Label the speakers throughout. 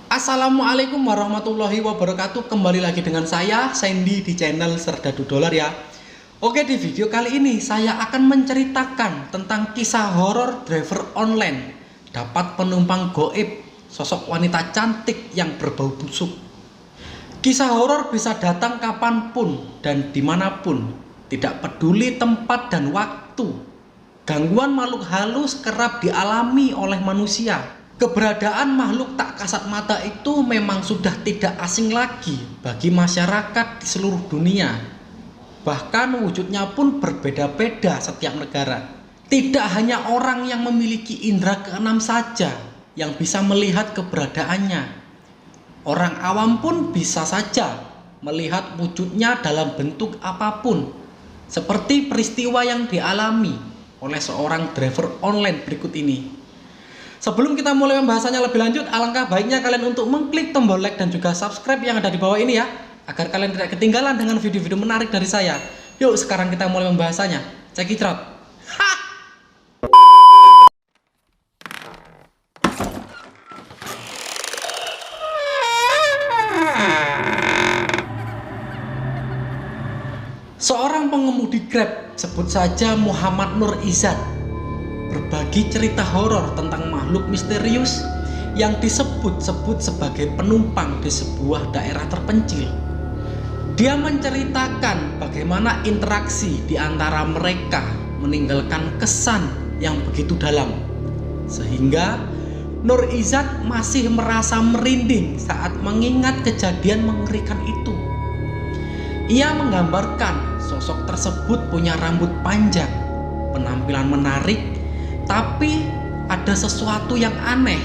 Speaker 1: Assalamualaikum warahmatullahi wabarakatuh. Kembali lagi dengan saya Sandy di channel Serdadu Dolar ya. Oke, di video kali ini saya akan menceritakan tentang kisah horor driver online dapat penumpang goib, sosok wanita cantik yang berbau busuk. Kisah horor bisa datang kapanpun dan dimanapun, tidak peduli tempat dan waktu. Gangguan makhluk halus kerap dialami oleh manusia. Keberadaan makhluk tak kasat mata itu memang sudah tidak asing lagi bagi masyarakat di seluruh dunia. Bahkan wujudnya pun berbeda-beda setiap negara. Tidak hanya orang yang memiliki indera keenam saja yang bisa melihat keberadaannya. Orang awam pun bisa saja melihat wujudnya dalam bentuk apapun. Seperti peristiwa yang dialami oleh seorang driver online berikut ini. Sebelum kita mulai pembahasannya lebih lanjut, alangkah baiknya kalian untuk mengklik tombol like dan juga subscribe yang ada di bawah ini ya, agar kalian tidak ketinggalan dengan video-video menarik dari saya. Yuk sekarang kita mulai pembahasannya. Check it out. Seorang pengemudi Grab, sebut saja Muhammad Nur Izzat, berbagi cerita horor tentang makhluk misterius yang disebut-sebut sebagai penumpang di sebuah daerah terpencil. Dia menceritakan bagaimana interaksi di antara mereka meninggalkan kesan yang begitu dalam, sehingga Nur Izzat masih merasa merinding saat mengingat kejadian mengerikan itu. Ia menggambarkan sosok tersebut punya rambut panjang, penampilan menarik, tapi ada sesuatu yang aneh.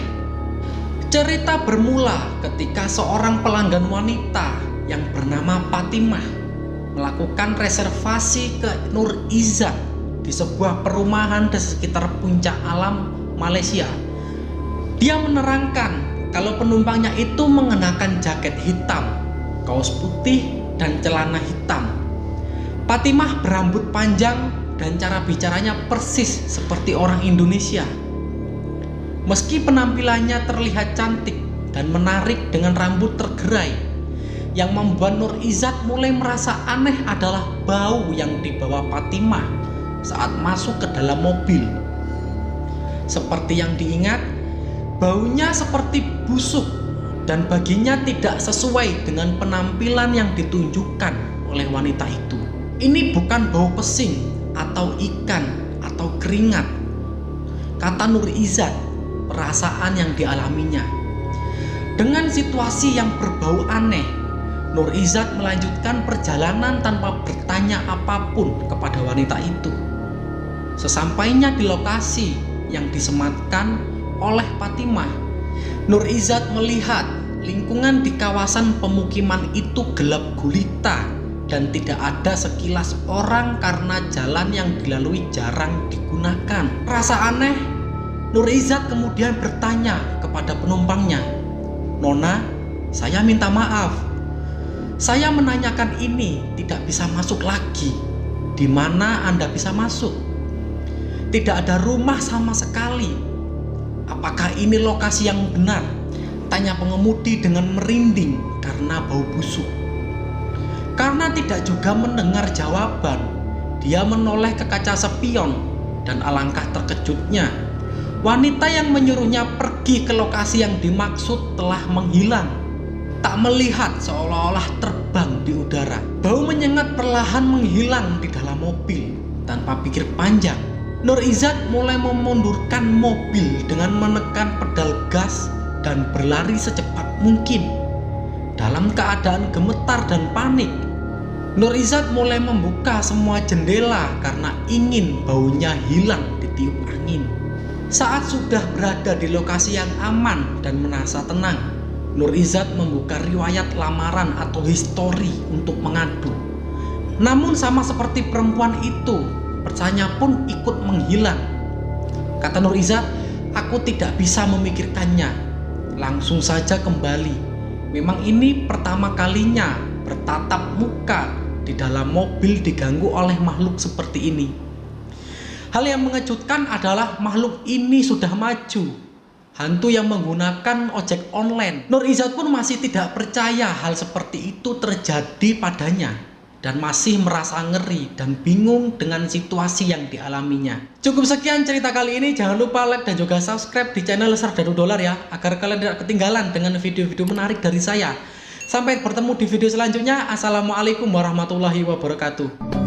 Speaker 1: Cerita bermula ketika seorang pelanggan wanita yang bernama Fatimah melakukan reservasi ke Nur Izzat di sebuah perumahan di sekitar Puncak Alam, Malaysia. Dia menerangkan kalau penumpangnya itu mengenakan jaket hitam, kaos putih, dan celana hitam. Fatimah berambut panjang dan cara bicaranya persis seperti orang Indonesia. Meski penampilannya terlihat cantik dan menarik dengan rambut tergerai, yang membuat Nur Izzat mulai merasa aneh adalah bau yang dibawa Fatimah saat masuk ke dalam mobil. Seperti yang diingat, baunya seperti busuk dan baginya tidak sesuai dengan penampilan yang ditunjukkan oleh wanita itu. Ini bukan bau pesing atau ikan atau keringat, kata Nur Izzat, perasaan yang dialaminya. Dengan situasi yang berbau aneh, Nur Izzat melanjutkan perjalanan tanpa bertanya apapun kepada wanita itu. Sesampainya di lokasi yang disematkan oleh Fatimah, Nur Izzat melihat lingkungan di kawasan pemukiman itu gelap gulita dan tidak ada sekilas orang karena jalan yang dilalui jarang digunakan. Rasa aneh, Nur Izzat kemudian bertanya kepada penumpangnya, "Nona, saya minta maaf. Saya menanyakan ini tidak bisa masuk lagi. Di mana Anda bisa masuk? Tidak ada rumah sama sekali. Apakah ini lokasi yang benar?" Tanya pengemudi dengan merinding karena bau busuk. Karena tidak juga mendengar jawaban, dia menoleh ke kaca spion dan alangkah terkejutnya, wanita yang menyuruhnya pergi ke lokasi yang dimaksud telah menghilang. Tak melihat, seolah-olah terbang di udara. Bau menyengat perlahan menghilang di dalam mobil. Tanpa pikir panjang, Nur Izzat mulai memundurkan mobil dengan menekan pedal gas dan berlari secepat mungkin. Dalam keadaan gemetar dan panik, Nur Izzat mulai membuka semua jendela karena ingin baunya hilang ditiup angin. Saat sudah berada di lokasi yang aman dan merasa tenang, Nur Izzat membuka riwayat lamaran atau histori untuk mengadu. Namun sama seperti perempuan itu, percaya pun ikut menghilang. Kata Nur Izzat, "Aku tidak bisa memikirkannya. Langsung saja kembali. Memang ini pertama kalinya bertatap muka di dalam mobil diganggu oleh makhluk seperti ini." Hal yang mengejutkan adalah makhluk ini sudah maju hantu yang menggunakan ojek online. Nur Izat pun masih tidak percaya hal seperti itu terjadi padanya dan masih merasa ngeri dan bingung dengan situasi yang dialaminya. Cukup sekian cerita kali ini. Jangan lupa like dan juga subscribe di channel Serdadu Dolar ya, agar kalian tidak ketinggalan dengan video-video menarik dari saya. Sampai bertemu di video selanjutnya. Assalamualaikum warahmatullahi wabarakatuh.